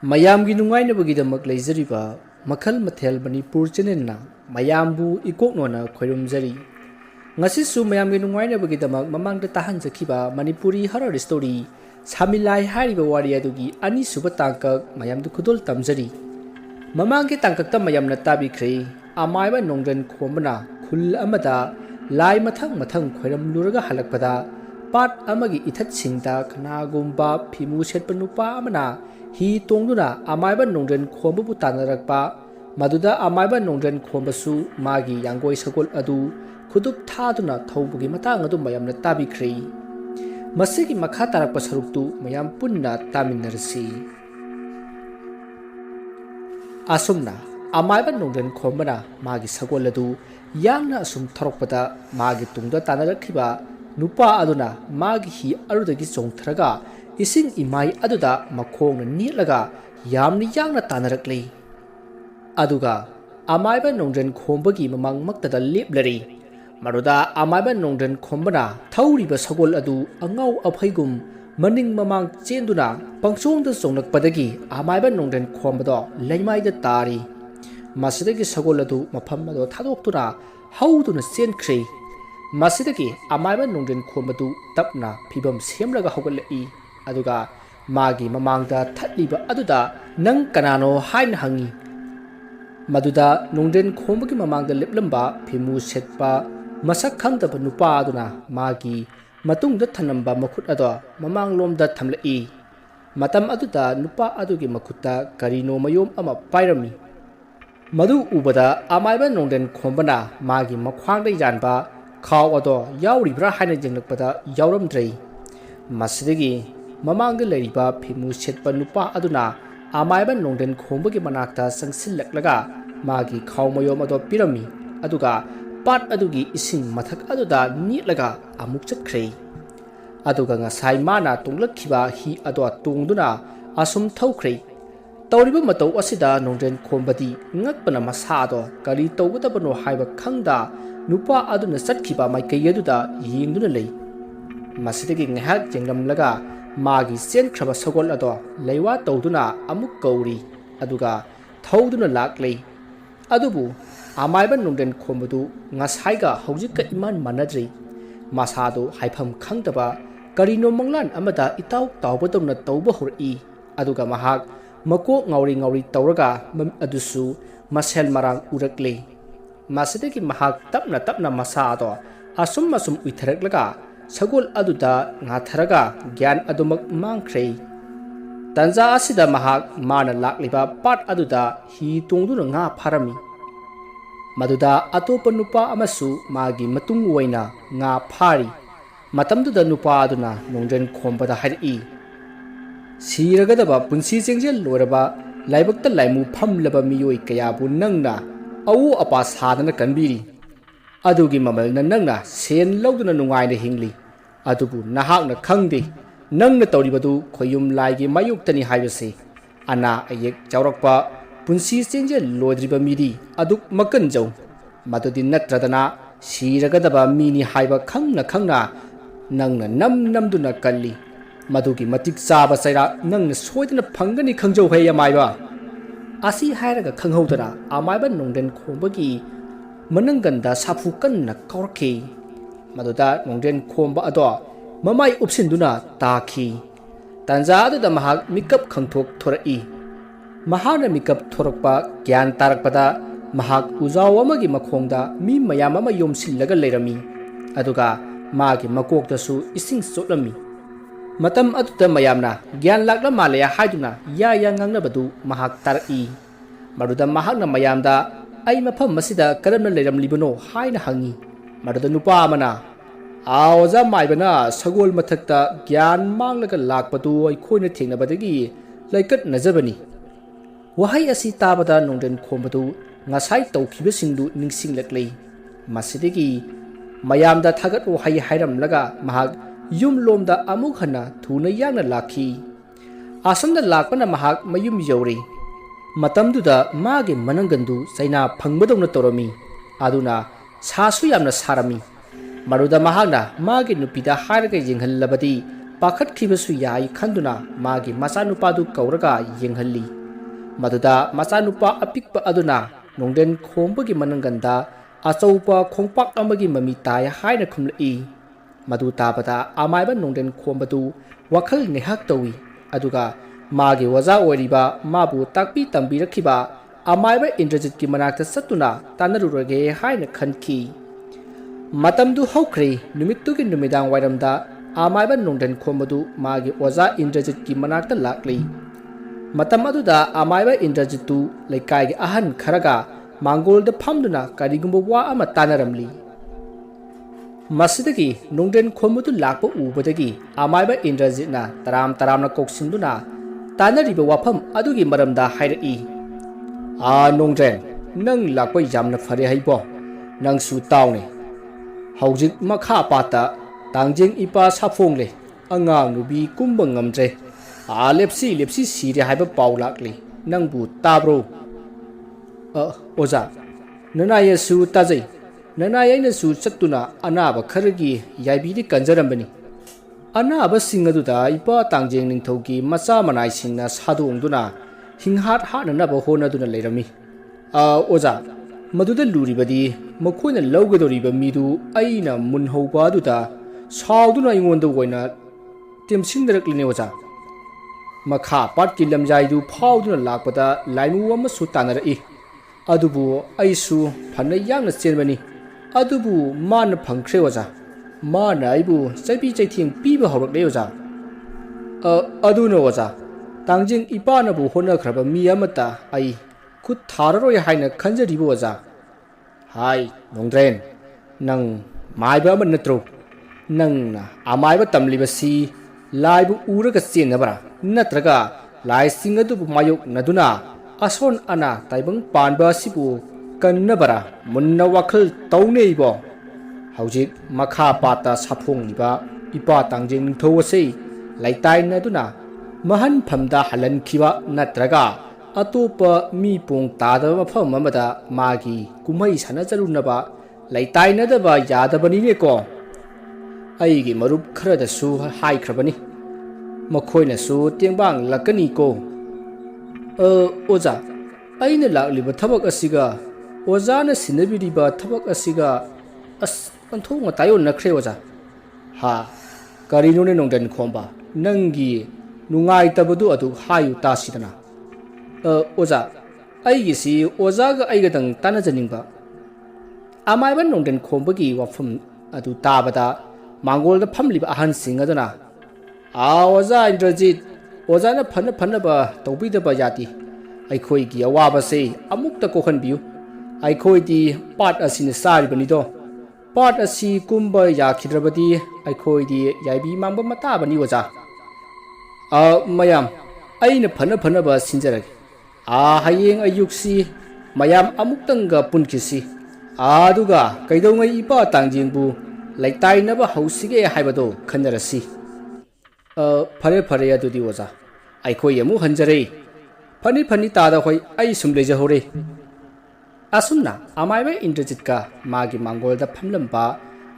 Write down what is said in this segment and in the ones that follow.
ꯃꯌꯥꯝꯒꯤ ꯅꯨꯡꯉꯥꯏꯅꯕꯒꯤꯗꯃꯛ ꯂꯩꯖꯔꯤꯕ ꯃꯈꯜ ꯃꯊꯦꯜ ꯃꯅꯤꯄꯨꯔ ꯆꯦꯅꯦꯜꯅ ꯃꯌꯥꯝꯕꯨ ꯏꯀꯣꯛꯅꯣꯅ ꯈꯣꯏꯔꯨꯝꯖꯔꯤ ꯉꯁꯤꯁꯨ ꯃꯌꯥꯝꯒꯤ ꯅꯨꯡꯉꯥꯏꯅꯕꯒꯤꯗꯃꯛ ꯃꯃꯥꯡꯗ ꯇꯥꯍꯟꯖꯈꯤꯕ ꯃꯅꯤꯄꯨꯔꯤ ꯍꯔꯔ ꯁ꯭ꯇꯣꯔꯤ ꯁꯥꯃꯤꯂꯥꯏ ꯍꯥꯏꯔꯤꯕ ꯋꯥꯔꯤ ꯑꯗꯨꯒꯤ ꯑꯅꯤꯁꯨꯕ ꯇꯥꯡꯀꯛ ꯃꯌꯥꯝꯗ ꯈꯨꯗꯣꯜ ꯇꯝꯖꯔꯤ ꯃꯃꯥꯡꯒꯤ ꯇꯥꯡꯀꯛꯇ ꯃꯌꯥꯝꯅ ꯇꯥꯕꯤꯈ꯭ꯔꯦ ꯑꯃꯥꯏꯕ ꯅꯣꯡꯗ꯭ꯔꯟ ꯈꯣꯝꯕꯅ ꯈꯨꯜ ꯑꯃꯗ ꯂꯥꯏ ꯃꯊꯪ ꯃꯊꯪ ꯈꯣꯏꯔꯝꯂꯨꯔꯒ ꯍꯜꯂꯛꯄꯗ ꯄꯥꯠ ꯑꯃꯒꯤ ꯏꯊꯠꯁꯤꯡꯗ ꯀꯅꯥꯒꯨꯝꯕ ꯐꯤꯃꯨ ꯁꯦꯠꯄ ꯅꯨꯄꯥ ꯑꯃꯅ ꯍꯤ ꯇꯣꯡꯗꯨꯅ ꯑꯃꯥꯏꯕ ꯅꯣꯡꯗ꯭ꯔꯟ ꯈꯣꯝꯕꯕꯨ ꯇꯥꯟꯅꯔꯛꯄ ꯃꯗꯨꯗ ꯑꯃꯥꯏꯕ ꯅꯣꯡꯗ꯭ꯔꯟ ꯈꯣꯝꯕꯁꯨ ꯃꯥꯒꯤ ꯌꯥꯡꯒꯣꯏ ꯁꯒꯣꯜ ꯑꯗꯨ ꯈꯨꯗꯨꯞ ꯊꯥꯗꯨꯅ ꯊꯧꯕꯒꯤ ꯃꯇꯥꯡ ꯑꯗꯨ ꯃꯌꯥꯝꯅ ꯇꯥꯕꯤꯈ꯭ꯔꯦ ꯃꯁꯤꯒꯤ ꯃꯈꯥ ꯇꯥꯔꯛꯄ ꯁꯔꯨꯛꯇꯨ ꯃꯌꯥꯝ ꯄꯨꯟꯅ ꯇꯥꯃꯤꯟꯅꯔꯁꯤ ꯑꯁꯨꯝꯅ ꯑꯃꯥꯏꯕ ꯅꯣꯡꯗ꯭ꯔꯟ ꯈꯣꯝꯕꯅ ꯃꯥꯒꯤ ꯁꯒꯣꯜ ꯑꯗꯨ ꯌꯥꯡꯅ ꯑꯁꯨꯝ ꯊꯧꯔꯛꯄꯗ ꯃꯥꯒꯤ ꯇꯨꯡꯗ ꯇꯥꯟꯅꯔꯛꯈꯤꯕ ꯅꯨꯄꯥ ꯑꯗꯨꯅ ꯃꯥꯒꯤ ꯍꯤ ꯑꯗꯨꯗꯒꯤ ꯆꯣꯡꯊꯔꯒ इसिंग इमाई अदुदा मखोंग नीटलगा यामनि यांगना तानरकले अदुगा अमाइबा नोंड्रन खोंबगी ममांग मक्तदा लेपलरी मरुदा अमाइबा नोंड्रन खोंबना थौरिबा सगोल अदु अंगाव अफैगुम मनिंग ममांग चेंदुना पंगसोंगदा चोंगनकपदगी अमाइबा नोंड्रन खोंबदो लैमाइदा तारी मसिदगी सगोल अदु मफम अदो थादोक्तुना हौदुना चेनख्रे मसिदगी अमाइबा नोंड्रन खोंबदु तपना फिबम सेमलगा हौगलई अदुगा मागी ममांगदा थत्लिबा अदुदा नंग कनानो हाइन हंगी मदुदा नोंड्रन खोंबगी ममांगदा लेपलंबा फिमु सेटपा मसक खंगदबा नुपा अदुना मागी मतुंगदा थनंबा मखुत अदो ममांगलोमदा थमलई मतम अदुदा नुपा अदुगी मखुत्ता करिनो मयोम अमा पाइरमी मदु उबदा अमाइबा नोंड्रन खोंबना मागी मख्वांगदा यानबा खाव अदो यावरिब्रा हाइन जेंगलकपदा यावरमद्रै मसिदगी ममांग लेरिबा फिमु सेटपा नुपा अदुना अमाइबा नोंड्रन खोंबगी मनाक्ता संसिल्लकलगा मागी खावमयोम अदो पिरमी अदुगा पाट अदुगी इसिंग मथक अदुदा नीटलगा अमुक चटख्रे अदुगा ngasai माना तोंगलखिबा हि अदो तोंगदुना assume थौख्रे तौरिबा मतौ असिदा नोंड्रन खोंबदी ngakpana masado kari तौगदबनो हाइबा खंगदा नुपा अदुना चटखिबा माइकै अदुदा येंगदुना लei मसिदगी ngahak jengamlaga मागी चेनख्रबा सगोल अदो लैवा तौदुना अमुक कौरी अदुगा थौदुना लाक्लै अदुबु अमाइबा नोंड्रन खोंबदु ngasaiga हौजिक इमान मानद्रै मासादो हाइफम खंगदबा करिनो मंगलान अमदा इताउ तावबदौना तौबा होरई अदुगा महाक मको ngौरी ngौरी तौरगा अदुसु मसेल Marang उरक्ले मासिदगी महाक तपना तपना मसादो assume assume उइथरकलगा Sagol अदुदा ngatharaga ज्ञान अदुमक मांख्रे तंजा असिदा महाक माना लाक्लिबा पाट अदुदा हि तोंगदुना nga फारमी मदुदा अतोप नुपा अमसु मागी मतुंग ओइना nga फारी मतमदुदा नुपा अदुना नोंड्रन खोंबदा हाइरई सिरगदबा पुंसी चेंजेल लोरबा लाइबक्ता लाइमु फमलबा मियोय कयाबु नंगना अउ अपा सादना कनबिरी अदुगी ममलना नंगना सेन लौदुना नुंगाइना हिंगली अदुबु नहाकना खंगदे नंगना तौरिबदु खोयुम लाइगी मायुक्तनी हाइबसे अना अयेक चावरकपा पुंसी चेंजे लोद्रिबा मिदी अदुक मकनजौ मदुदि नत्रदना सिरगदबा मिनी हाइबा खंगना खंगना नंगना नम नमदुना कल्ली मदुगी मतिक चाबा चैरा नंगना सोइदना फंगनी खंगजौ है अमाइबा असी हाइरगा खंगहौदना अमाइबा नोंड्रन खोंबगी मनंगंदा साफु कन्ना कौरखे मदुदा नोंड्रन खोंबा अदो ममाई उपसिंदुना ताखी तंजा अदुदा महाक मिकअप खंगथोक थोरई महाना मिकअप थोरकपा ज्ञान तारकपदा महाक उजाव अमगी मखोंगदा मी मयाम अमा योमसिल्लगा लेरमी अदुगा मागी मकोकदसु इसिंग सोटलमी मतम अदुदा मयामना ज्ञान लागला मालया हाइदुना या ngangnabadu महाक तारई मदुदा महाकना मयामदा आई मफम मसिदा करमना लेरमलिबनो हाइना हंगी मदुदा नुपा अमना आओजा माइबना सगोल मथक्ता ज्ञान मांगलगा लाकपदु अइखोइना थेंगनबदगी लाइकत नजबनी वहाई असि ताबदा नोंड्रन खोंबदु ngasai तौखिबसिंदु निंगसिंगलक्लै मसिदगी मयामदा थागत वहाई हाइरमलगा महाक युम लोमदा अमुक हना थुना यांगना लाखी आसमदा लाकपना महाक मयुम यौरे मतमदुदा मागे मनंगंदु चाइना फंगबदौना तौरमी अदुना सासु यामना सारमी मरुदा महागना मागे नुपिदा हारगा येंगहल्लबदी पाखत्खिबसु याई खंदुना मागी मचानुपादु कौरगा येंगहल्ली मदुदा मचानुपा अपिकपा अदुना नोंदेन खोंबगी मनंगंदा अचौपा खोंपाक अमगी ममी ताय हायना खुमलई मदु ताबदा अमायबा नोंदेन खोंबदु वखल नेहक तौई अदुगा मागी वजा ओरिबा माबु ताकपी तंबीरखिबा अमायबा इंद्रजित की मनाक्ता सत्तुना तानरुरगे हायना खनखी मतमदु हौख्रे नुमित्तुगी नुमिदांग वाइरमदा अमायबा नोंदेन खोंबदु मागी वजा इंद्रजित की मनाक्ता लाक्ली मतम अदुदा अमायबा इंद्रजितु लेकायगी अहन खरगा मांगोलदा फमदुना करिगुंबा वा अमा तानरमली मसिदगी नोंदेन खोंबदु लाकपा उबदगी अमायबा इंद्रजितना तरामना कोक्सिंदुना तानरिबा वाफम अदुगी मरमदा हायरई आ नोंदेन नंग लाकपा यामना फरे हाइबो नंगसु तावने हौजिक मखा पाता तांजेंग इपा साफोंगले अंगांग नुबी कुंबा ngamdre आ लेप्सी सिरे हाइबा पाउ लाक्ली नंगबु ताब्रो ओजा ननायसु ताजै ननायैनसु चत्तुना अनाबा खरगी याइबीदि कंजरमबनी अनाबा सिंगदुदा इपा तांजेंग निंथौगी मचा मनाइसिंगना सादोंगदुना हिंहाट हाटनबा होनदुना लेरमी ओजा मदुदा लुरिबदी मखोइना लौगदोरिबा मीदु अइना मुनहौबादुदा साउदुना इङोंदा ओइना तेमसिंदरक्लिने ओजा मखा पाटकी लमजाइदु फाउदुना लाकपदा लाइमु अमसु तानरई अदुबु अइसु फन यांगना चेनबनी अदुबु मान फंख्रे ओजा मान आइबु चैपी चैथिंग पीबा हौरक्ले ओजा अदुना ओजा तांजिंग इपानबु होनख्रबा मी अमता अइ खुद थाररोय हाइना खंजरिबो ओजा हाय नोंद्रेन नंग माइबा अमन नत्रो नंगना अमाइबा तमलिबसी लाइबु उरगा चेनबरा नत्रगा लाइसिंग अदुबु मायोक नदुना असोन अना ताइबंग पानबा सिबु कन्नबरा मुन्ना वखल तौनेइबो हौजिक मखा पाता साफोंलिबा इपा तांजेंग निंथौअसे लाइताइनदुना महन फमदा हलनखिबा नत्रगा अतोपा मी पोंग तादबा मफम अमदा मागी कुमई सानजरुनबा लाइताइनदबा यादबनिनेको अइगी मरुप खरदसु हाइख्रबनी मखोइनसु तेंबांग लकनीको ओजा अइना लाक्लिबा थबक असिगा ओजाना सिनबिरिबा थबक असिगा अंथोंगा तायो नखरे ओजा हा करिनोने नोंदेन खोंबा नंगी नुंगाइतबदु अदु हायु तासिदना ओजा अइगिसि ओजागा अइगदंग तानजनिंबा अमाइबा नोंदेन खोंबगी वाफम अदु ताबदा मांगोलदा फमलिबा अहनसिंग अदना ओजा इंद्रजित ओजाना फनबा तौबीदबा याति अइखोइगी अवाबसे अमुक्ता कोखनबियु अइखोइदी पाट असिन सारिबनिदो पाट असि कुंबा याखिद्रबदी अइखोइदी याइबी मांबा मताबनी ओजा मयाम अइना फनबा सिंजरगे हयेंग अयुक्सी मयाम अमुक्तंगा पुनखिसी आदुगा कैदौंगै इपा तांजिंगबु लाइताइनबा हौसिगे हाइबदो खनरसी फरे अदुदी ओजा अइखोइ अमु हंजरे फनी तादा होय अइ सुम लेजहौरे असुमना अमाइबा इंद्रजितका मागी मांगोलदा फमलंबा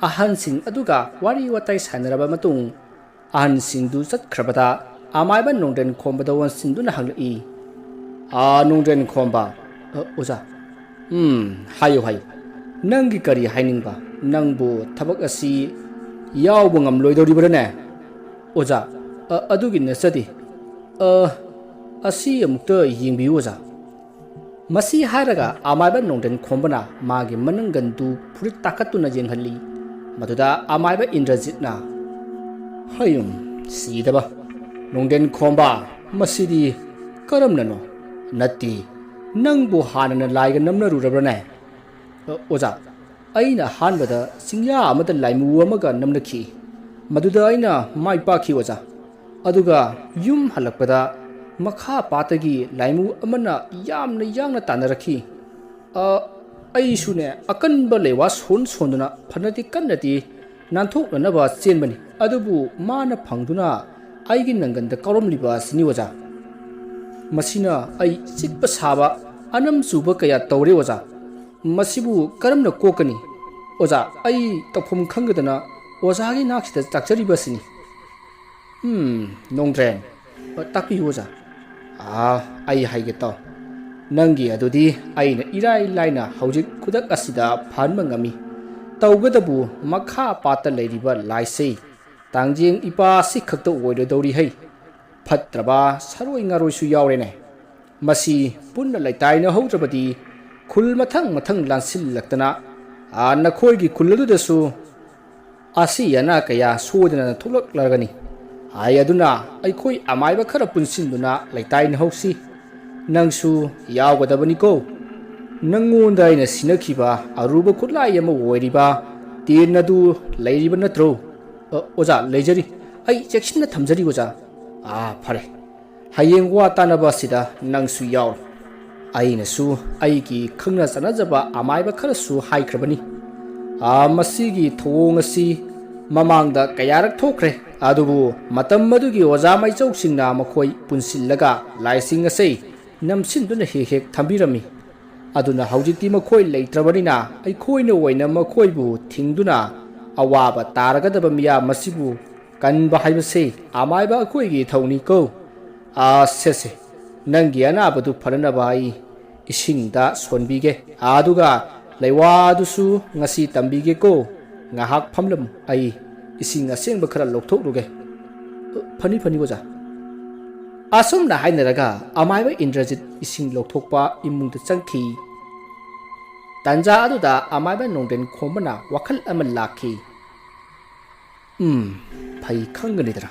अहनसिंग अदुगा वारी वताइ सानरबा मतुंग अहनसिंगदु चतख्रबदा अमाइबा नोंदेन खोंबदा वनसिंदुना हंगई नोंदेन खोंबा ओजा हायो नंगी करी हाइनिंगबा नंगबु थबक असि यावबो ngamloidoribरने ओजा अदुगी नसदी असि अमुक्ता यिंबियु ओजा मसी हारगा अमाइबा नोंदेन खोंबना मागी मनंगंदु फुरि ताकतुना जेंहल्ली मदुदा अमाइबा इंद्रजितना हयुम सीदबा नोंदेन खोंबा मसिदी करमननो नत्ती नंगबु हानना लाइगा नमनरुरबरने ओजा अइना हानबदा सिंया अमदा लाइमु अमगा नमनखी मदुदा अइना माइ पाखी ओजा अदुगा युम हलकपदा मखा पातगी लाइमु अमना यामना तानरखी अइसुने अकनबा लेवा सोनदुना फनति कन्नति नानथोकनबा चेनबनी अदुबु माना फंगदुना अइगी नंगंदा कौरमलिबा सिनि ओजा मसिना अइ चिकप साबा अनम सुबा कया तौरे ओजा मसिबु करमना कोकनी ओजा अइ तफम खंगदना ओजागी नाखिदा चाकचरिबसिनी ꯅꯣꯡꯗ꯭ꯔꯦꯟ ꯇꯥꯛꯄꯤꯌꯨ ꯑꯣꯖꯥ ꯑꯩ ꯍꯥꯏꯒꯦ ꯇꯥꯎ ꯅꯪꯒꯤ ꯑꯗꯨꯗꯤ ꯑꯩꯅ ꯏꯔꯥꯏ ꯂꯥꯏꯅ ꯍꯧꯖꯤꯛ ꯈꯨꯗꯛ ꯑꯁꯤꯗ ꯐꯍꯟꯕ ꯉꯝꯃꯤ ꯇꯧꯒꯗꯕꯨ ꯃꯈꯥ ꯄꯥꯠꯇ ꯂꯩꯔꯤꯕ ꯂꯥꯏꯁꯩ ꯇꯥꯡꯖꯦꯡ ꯏꯄꯥ ꯑꯁꯤ ꯈꯛꯇ ꯑꯣꯏꯔꯗꯧꯔꯤ ꯍꯩ ꯐꯠꯇ꯭ꯔꯕ ꯁꯔꯣꯏ ꯉꯥꯔꯣꯏꯁꯨ ꯌꯥꯎꯔꯦꯅꯦ ꯃꯁꯤ ꯄꯨꯟꯅ ꯂꯩꯇꯥꯏꯅꯍꯧꯗ꯭ꯔꯕꯗꯤ ꯈꯨꯜ ꯃꯊꯪ ꯃꯊꯪ ꯂꯥꯟꯁꯤꯜꯂꯛꯇꯅ ꯅꯈꯣꯏꯒꯤ ꯈꯨꯜ ꯑꯗꯨꯗꯁꯨ ꯑꯁꯤ ꯑꯅꯥ ꯀꯌꯥ ꯁꯣꯏꯗꯅ ꯊꯣꯛꯂꯛꯂꯒꯅꯤ ꯑꯗꯨꯅ ꯑꯩꯈꯣꯏ ꯑꯃꯥꯏꯕ ꯈꯔ ꯄꯨꯟꯁꯤꯟꯗꯨꯅ ꯂꯩꯇꯥꯏꯅꯍꯧꯁꯤ ꯅꯪꯁꯨ ꯌꯥꯎꯒꯗꯕꯅꯤꯀꯣ ꯅꯪꯉꯣꯟꯗ ꯑꯩꯅ ꯁꯤꯟꯅꯈꯤꯕ ꯑꯔꯨꯕ ꯈꯨꯠꯂꯥꯏ ꯑꯃ ꯑꯣꯏꯔꯤꯕ ꯇꯦꯟ ꯑꯗꯨ ꯂꯩꯔꯤꯕ ꯅꯠꯇ꯭ꯔꯣ ꯑꯣꯖꯥ ꯂꯩꯖꯔꯤ ꯑꯩ ꯆꯦꯛꯁꯤꯟꯅ ꯊꯝꯖꯔꯤ ꯑꯣꯖꯥ ꯐꯔꯦ ꯍꯌꯦꯡ ꯋꯥ ꯇꯥꯟꯅꯕ ꯑꯁꯤꯗ ꯅꯪꯁꯨ ꯌꯥꯎꯔꯣ ꯑꯩꯅꯁꯨ ꯑꯩꯒꯤ ꯈꯪꯅ ꯆꯠꯅꯖꯕ ꯑꯃꯥꯏꯕ ꯈꯔꯁꯨ ꯍꯥꯏꯈ꯭ꯔꯕꯅꯤ ꯃꯁꯤꯒꯤ ꯊꯧꯑꯣꯡ ꯑꯁꯤ ꯃꯃꯥꯡꯗ ꯀꯌꯥꯔꯛ ꯊꯣꯛꯈ꯭ꯔꯦ ꯑꯗꯨꯕꯨ ꯃꯇꯝ ꯑꯗꯨꯒꯤ ꯑꯣꯖꯥ ꯃꯥꯏꯆꯧꯁꯤꯡꯅ ꯃꯈꯣꯏ ꯄꯨꯟꯁꯤꯜꯂꯒ ꯂꯥꯏꯁꯤꯡ ꯑꯁꯤ ꯅꯝꯁꯤꯟꯗꯨꯅ ꯍꯦꯛ ꯍꯦꯛ ꯊꯝꯕꯤꯔꯝꯃꯤ ꯑꯗꯨꯅ ꯍꯧꯖꯤꯛꯇꯤ ꯃꯈꯣꯏ ꯂꯩꯇ꯭ꯔꯕꯅꯤꯅ ꯑꯩꯈꯣꯏꯅ ꯑꯣꯏꯅ ꯃꯈꯣꯏꯕꯨ ꯊꯤꯡꯗꯨꯅ ꯑꯋꯥꯕ ꯇꯥꯔꯒꯗꯕ ꯃꯤꯌꯥꯝ ꯑꯁꯤꯕꯨ ꯀꯟꯕ ꯍꯥꯏꯕꯁꯤ ꯑꯃꯥꯏꯕ ꯑꯩꯈꯣꯏꯒꯤ ꯊꯧꯅꯤꯀꯣ ꯁꯦ ꯅꯪꯒꯤ ꯑꯅꯥꯕꯗꯨ ꯐꯅꯅꯕ ꯑꯩ ꯏꯁꯤꯡꯗ ꯁꯣꯟꯕꯤꯒꯦ ꯑꯗꯨꯒ ꯂꯩꯋꯥ ꯑꯗꯨꯁꯨ ꯉꯁꯤ ꯇꯝꯕꯤꯒꯦꯀꯣ ꯉꯥꯏꯍꯥꯛ ꯐꯝꯂꯝꯃꯨ ꯑꯩ ꯏꯁꯤꯡ ꯑꯁꯦꯡꯕ ꯈꯔ ꯂꯧꯊꯣꯛꯂꯨꯒꯦ ꯐꯅꯤ ꯑꯣꯖꯥ ꯑꯁꯨꯝꯅ ꯍꯥꯏꯅꯔꯒ ꯑꯃꯥꯏꯕ ꯏꯟꯗ꯭ꯔꯖꯤꯠ ꯏꯁꯤꯡ ꯂꯧꯊꯣꯛꯄ ꯏꯃꯨꯡꯗ ꯆꯪꯈꯤ ꯇꯟꯖꯥ ꯑꯗꯨꯗ ꯑꯃꯥꯏꯕ ꯅꯣꯡꯗꯦꯟ ꯈꯣꯝꯕꯅ ꯋꯥꯈꯜ ꯑꯃ ꯂꯥꯛꯈꯤ ꯐꯩ ꯈꯪꯒꯅꯤꯗꯅ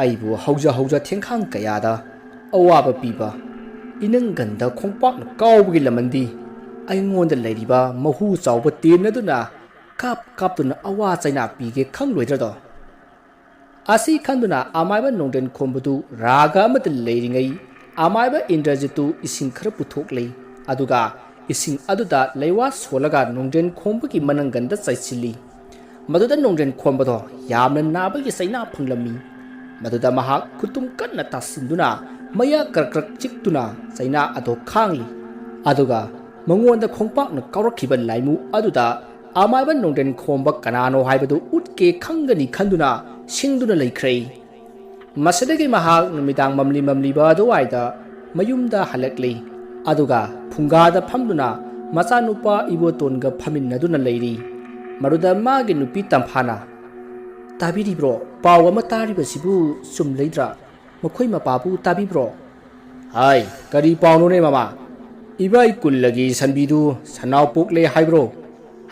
ꯑꯩꯕꯨ ꯍꯧꯖ ꯊꯦꯡꯈꯥꯡ ꯀꯌꯥꯗ ꯑꯋꯥꯕ ꯄꯤꯕ ꯏꯅꯪꯒꯟꯗ ꯈꯣꯡꯄꯥꯛꯅ ꯀꯥꯎꯕꯒꯤ ꯂꯃꯟꯗꯤ ꯑꯩꯉꯣꯟꯗ ꯂꯩꯔꯤꯕ ꯃꯍꯨ ꯆꯥꯎꯕ ꯇꯦꯟ ꯑꯗꯨꯅ ꯀꯥꯞꯇꯨꯅ ꯑꯋꯥ ꯆꯩꯅꯥ ꯄꯤꯒꯦ ꯈꯪꯂꯣꯏꯗ꯭ꯔꯗꯣ ꯑꯁꯤ ꯈꯟꯗꯨꯅ ꯑꯃꯥꯏꯕ ꯅꯣꯡꯗꯦꯟ ꯈꯣꯝꯕꯗꯨ ꯔꯥꯒ ꯑꯃꯗ ꯂꯩꯔꯤꯉꯩ ꯑꯃꯥꯏꯕ ꯏꯟꯗ꯭ꯔꯖꯤꯠꯇꯨ ꯏꯁꯤꯡ ꯈꯔ ꯄꯨꯊꯣꯛꯂꯤ ꯑꯗꯨꯒ ꯏꯁꯤꯡ ꯑꯗꯨꯗ ꯂꯩꯋꯥ ꯁꯣꯜꯂꯒ ꯅꯣꯡꯗꯦꯟ ꯈꯣꯝꯕꯒꯤ ꯃꯅꯪꯒꯟꯗ ꯆꯥꯏꯁꯤꯜꯂꯤ ꯃꯗꯨꯗ ꯅꯣꯡꯗꯦꯟ ꯈꯣꯝꯕꯗꯣ ꯌꯥꯝꯅ ꯅꯥꯕꯒꯤ ꯆꯩꯅꯥ ꯐꯪꯂꯝꯃꯤ ꯃꯗꯨꯗ ꯃꯍꯥꯛ ꯈꯨꯇꯨꯝ ꯀꯟꯅ ꯇꯥꯁꯤꯟꯗꯨꯅ ꯃꯌꯥ ꯀ꯭ꯔꯛ ꯆꯤꯛꯇꯨꯅ ꯆꯩꯅꯥ ꯑꯗꯣ ꯈꯥꯡꯂꯤ ꯑꯗꯨꯒ ꯃꯉꯣꯟꯗ ꯈꯣꯡꯄꯥꯛꯅ ꯀꯥꯎꯔꯛꯈꯤꯕ ꯂꯥꯏꯃꯨ ꯑꯗꯨꯗ ꯑꯃꯥꯏꯕ ꯅꯣꯡꯗꯦꯟ ꯈꯣꯝꯕ ꯀꯅꯥꯅꯣ ꯍꯥꯏꯕꯗꯨ ꯎꯠꯀꯦ ꯈꯪꯒꯅꯤ ꯈꯟꯗꯨꯅ ꯁꯤꯡꯗꯨꯅ ꯂꯩꯈ꯭ꯔꯦ ꯃꯁꯤꯗꯒꯤ ꯃꯍꯥꯛ ꯅꯨꯃꯤꯗꯥꯡ ꯃꯝꯂꯤꯕ ꯑꯗꯨꯋꯥꯏꯗ ꯃꯌꯨꯝꯗ ꯍꯜꯂꯛꯂꯤ ꯑꯗꯨꯒ ꯐꯨꯡꯒꯥꯗ ꯐꯝꯗꯨꯅ ꯃꯆꯥꯅꯨꯄꯥ ꯏꯕꯣꯇꯣꯟꯒ ꯐꯝꯃꯤꯟꯅꯗꯨꯅ ꯂꯩꯔꯤ ꯃꯗꯨꯗ ꯃꯥꯒꯤ ꯅꯨꯄꯤ ꯇꯝꯐꯥꯅ ꯇꯥꯕꯤꯔꯤꯕ꯭ꯔꯣ ꯄꯥꯎ ꯑꯃ ꯇꯥꯔꯤꯕꯁꯤꯕꯨ ꯆꯨꯝꯂꯩꯗ꯭ꯔꯥ ꯃꯈꯣꯏ ꯃꯄꯥꯕꯨ ꯇꯥꯕꯤꯕ꯭ꯔꯣ ꯀꯔꯤ ꯄꯥꯎꯅꯣꯅꯦ ꯃꯃꯥ ꯏꯕꯥꯏ ꯀꯨꯜꯂꯒꯤ ꯁꯟꯕꯤꯗꯨ ꯁꯟꯅꯥꯎ ꯄꯣꯛꯂꯦ ꯍꯥꯏꯕ꯭ꯔꯣ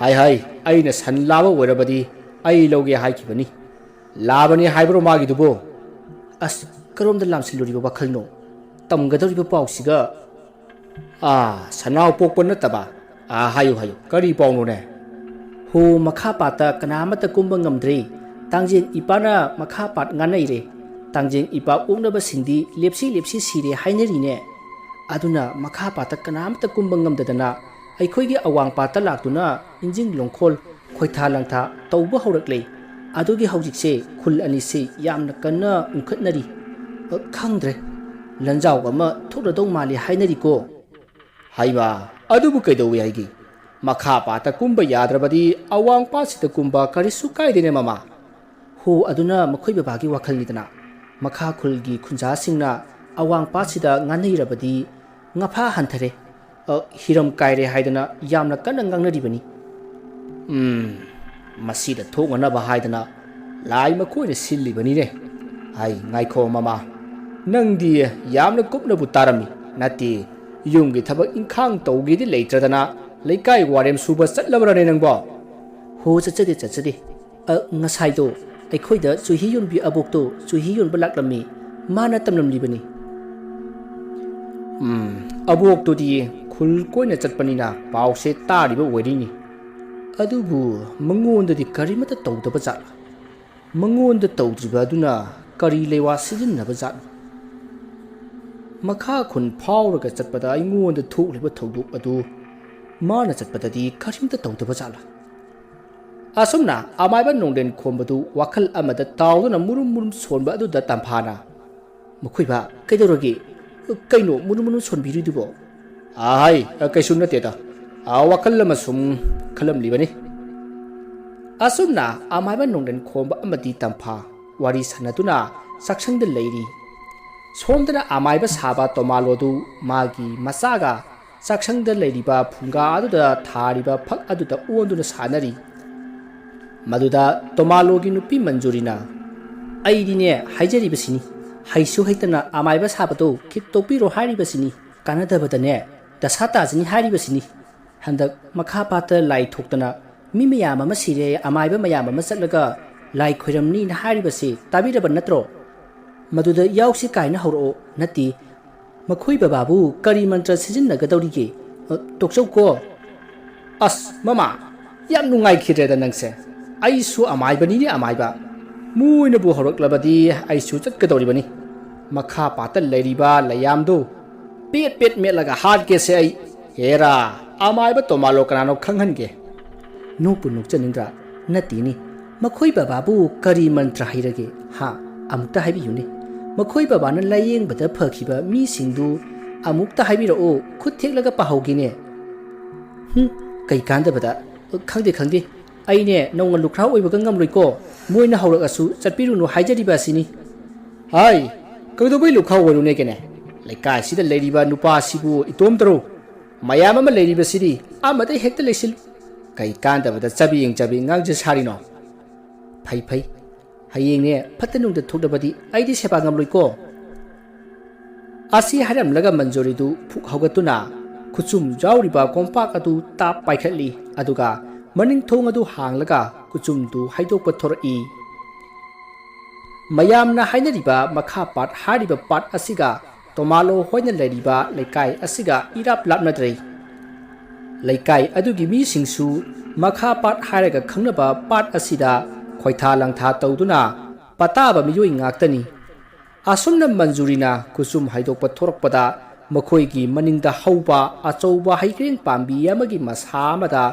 ꯑꯩꯅ ꯁꯟ ꯂꯥꯕ ꯑꯣꯏꯔꯕꯗꯤ ꯑꯩ ꯂꯧꯒꯦ ꯍꯥꯏꯈꯤꯕꯅꯤ ꯂꯥꯕꯅꯤ ꯍꯥꯏꯕ꯭ꯔꯣ ꯃꯥꯒꯤꯗꯨꯕꯣ ꯀꯔꯣꯝꯗ ꯂꯥꯝꯁꯤꯜꯂꯨꯔꯤꯕ ꯋꯥꯈꯜꯅꯣ ꯇꯝꯒꯗꯧꯔꯤꯕ ꯄꯥꯎꯁꯤꯒ ꯁꯟꯅꯥꯎ ꯄꯣꯛꯄ ꯅꯠꯇꯕ ꯍꯥꯏꯌꯨ ꯀꯔꯤ ꯄꯥꯎꯅꯣꯅꯦ ꯃꯈꯥ ꯄꯥꯠꯇ ꯀꯅꯥꯃꯠꯇ ꯀꯨꯝꯕ ꯉꯝꯗ꯭ꯔꯦ ꯇꯥꯡꯖꯦꯡ ꯏꯄꯥꯅ ꯃꯈꯥ ꯄꯥꯠ ꯉꯥꯟꯅꯩꯔꯦ ꯇꯥꯡꯖꯦꯡ ꯏꯄꯥ ꯑꯣꯛꯅꯕꯁꯤꯡꯗꯤ ꯂꯦꯞꯁꯤ ꯁꯤꯔꯦ ꯍꯥꯏꯅꯔꯤꯅꯦ ꯑꯗꯨꯅ ꯃꯈꯥ ꯄꯥꯠꯇ ꯀꯅꯥꯃꯠꯇ ꯀꯨꯝꯕ ꯉꯝꯗꯗꯅ ꯑꯩꯈꯣꯏꯒꯤ ꯑꯋꯥꯡ ꯄꯥꯠꯇ ꯂꯥꯛꯇꯨꯅ ꯏꯟꯖꯤꯡ ꯂꯣꯡꯈꯣꯜ ꯈꯣꯏꯊꯥ ꯂꯪꯊꯥ ꯇꯧꯕ ꯍꯧꯔꯛꯂꯦ ꯑꯗꯨꯒꯤ ꯍꯧꯖꯤꯛꯁꯦ ꯈꯨꯜ ꯑꯅꯤꯁꯦ ꯌꯥꯝꯅ ꯀꯟꯅ ꯎꯪꯈꯠꯅꯔꯤ ꯈꯪꯗ꯭ꯔꯦ ꯂꯟꯖꯥꯎ ꯑꯃ ꯊꯣꯛꯂꯗꯧ ꯃꯥꯜꯂꯤ ꯍꯥꯏꯅꯔꯤꯀꯣ ꯍꯩꯃꯥ ꯑꯗꯨꯕꯨ ꯀꯩꯗꯧꯋꯤ ꯍꯥꯏꯒꯦ ꯃꯈꯥ ꯄꯥꯠꯇ ꯀꯨꯝꯕ ꯌꯥꯗ꯭ꯔꯕꯗꯤ ꯑꯋꯥꯡ ꯄꯥꯠꯁꯤꯗ ꯀꯨꯝꯕ ꯀꯔꯤꯁꯨ ꯀꯥꯏꯗꯦꯅꯦ ꯃꯃꯥ ꯑꯗꯨꯅ ꯃꯈꯣꯏ ꯕꯕꯥꯒꯤ ꯋꯥꯈꯜꯅꯤꯗꯅ ꯃꯈꯥ ꯈꯨꯜꯒꯤ ꯈꯨꯟꯖꯥꯁꯤꯡꯅ ꯑꯋꯥꯡ ꯄꯥꯠꯁꯤꯗ ꯉꯥꯟꯅꯩꯔꯕꯗꯤ ꯉꯐꯥ ꯍꯟꯊꯔꯦ ꯍꯤꯔꯝ ꯀꯥꯏꯔꯦ ꯍꯥꯏꯗꯅ ꯌꯥꯝꯅ ꯀꯟꯅ ꯉꯥꯡꯅꯔꯤꯕꯅꯤ ꯃꯁꯤꯗ ꯊꯣꯛꯅꯅꯕ ꯍꯥꯏꯗꯅ ꯂꯥꯏ ꯃꯈꯣꯏꯅ ꯁꯤꯜꯂꯤꯕꯅꯤꯅꯦ ꯉꯥꯏꯈꯣ ꯃꯃꯥ ꯅꯪꯗꯤ ꯌꯥꯝꯅ ꯀꯨꯞꯅꯕꯨ ꯇꯥꯔꯝꯃꯤ ꯅꯠꯇꯦ ꯌꯨꯝꯒꯤ ꯊꯕꯛ ꯏꯪꯈꯥꯡ ꯇꯧꯒꯦꯗꯤ ꯂꯩꯇ꯭ꯔꯗꯅ ꯂꯩꯀꯥꯏ ꯋꯥꯔꯦꯝ ꯁꯨꯕ ꯆꯠꯂꯕ꯭ꯔꯅꯦ ꯅꯪꯕꯣ ꯆꯠꯆꯗꯦ ꯉꯁꯥꯏꯗꯣ ꯑꯩꯈꯣꯏꯗ ꯆꯨꯍꯤ ꯌꯣꯟꯕꯤ ꯑꯕꯣꯛꯇꯣ ꯆꯨꯍꯤ ꯌꯣꯟꯕ ꯂꯥꯛꯂꯝꯃꯤ ꯃꯥꯅ ꯇꯝꯂꯝꯂꯤꯕꯅꯤ ꯑꯕꯣꯛꯇꯨꯗꯤ ꯈꯨꯜ ꯀꯣꯏꯅ ꯆꯠꯄꯅꯤꯅ ꯄꯥꯎꯁꯦ ꯇꯥꯔꯤꯕ ꯑꯣꯏꯔꯤꯅꯤ ꯑꯗꯨꯕꯨ ꯃꯉꯣꯟꯗꯗꯤ ꯀꯔꯤꯃꯠꯇ ꯇꯧꯗꯕ ꯖꯥꯠꯂ ꯃꯉꯣꯟꯗ ꯇꯧꯗ꯭ꯔꯤꯕ ꯑꯗꯨꯅ ꯀꯔꯤ ꯂꯩꯋꯥ ꯁꯤꯖꯤꯟꯅꯕ ꯖꯥꯠꯅꯣ ꯃꯈꯥ ꯈꯨꯟ ꯐꯥꯎꯔꯒ ꯆꯠꯄꯗ ꯑꯩꯉꯣꯟꯗ ꯊꯣꯛꯂꯤꯕ ꯊꯧꯗꯣꯛ ꯑꯗꯨ ꯃꯥꯅ ꯆꯠꯄꯗꯗꯤ ꯀꯔꯤꯝꯇ ꯇꯧꯗꯕ ꯖꯥꯠꯂ ꯑꯁꯨꯝꯅ ꯑꯃꯥꯏꯕ ꯅꯣꯡꯗꯦꯟ ꯈꯣꯝꯕꯗꯨ ꯋꯥꯈꯜ ꯑꯃꯗ ꯇꯥꯎꯗꯨꯅ ꯃꯨꯔꯨꯝ ꯁꯣꯟꯕ ꯑꯗꯨꯗ ꯇꯝꯐꯥꯅ ꯃꯈꯣꯏꯕ ꯀꯩꯗꯧꯔꯒꯦ ꯀꯩꯅꯣ ꯃꯨꯔꯨꯝ ꯁꯣꯟꯕꯤꯔꯤꯗꯨꯕꯣ ꯀꯩꯁꯨ ꯅꯠꯇꯦꯗ ꯋꯥꯈꯜ ꯑꯃ ꯁꯨꯝ ꯈꯜꯂꯝꯂꯤꯕꯅꯤ ꯑꯁꯨꯝꯅ ꯑꯃꯥꯏꯕ ꯅꯣꯡꯗꯦꯟ ꯈꯣꯝꯕ ꯑꯃꯗꯤ ꯇꯝꯐꯥ ꯋꯥꯔꯤ ꯁꯥꯟꯅꯗꯨꯅ sakshangda leiri somdana amaiba saba tomalodu magi masaga sakshangda leiriba phunga aduda thariba phak aduda onduna sanari maduda tomalogi nupi manjurina aidine haijari haisu haitana amaiba sabado kitopiro haribasini kanadabadane dasata jini haribasini handak makhapata lai thoktana mi mayam ama sire amaiba mayam ama satlaga lai khoiramni na haribase tabiraba natro maduda yausi kaina horo nati makhoi bababu kari mantra sijinnagadawrige tokchau ko as mama yam nungai khireda nangse aisu amaibani ni amaiba muina bu horoklabadi aisu chatgadawribani makha patal leiriba layamdu pet melaga hard ke se ai hera amaiba tomalo kanano khanghange nokpu nokchanindra natini makhoi bababu kari mantra hairage ha amukta haibiyuni makhoi babana layeng bada phakhiba mi singdu amukta haibiro o khuthek pahogine kai kanda bada khangde aine nonga lukhrau oibaga ngamloiko moina hawragasu chatpirunu haijariba sini hai kagdobai lukhau warune kene lekai sida leiriba nupa sibu itom taro mayam ama leiriba sidi amade hekta lesil kai kanda bada chabi ngang je sarino phai hayeng ne phatanung da thokdabadi aidi sepa ngamloiko asi haram laga manjori du phuk hawgatuna khuchum jawriba kompak adu tap paikhatli aduga maning thong adu hanglaga kuchum du haidokpa thorai mayamna hainariba makha pat hariba pat asiga tomalo hoina leiriba lekai asiga irap lapnadrei lekai adugi mi singsu makha pat haraga khangnaba pat asida khoitha langtha tawduna pataba miyoi ngaktani asumna manjurina kusum haidokpa thorakpada makhoi maningda hauba achouba haikreng pambi amagi masamada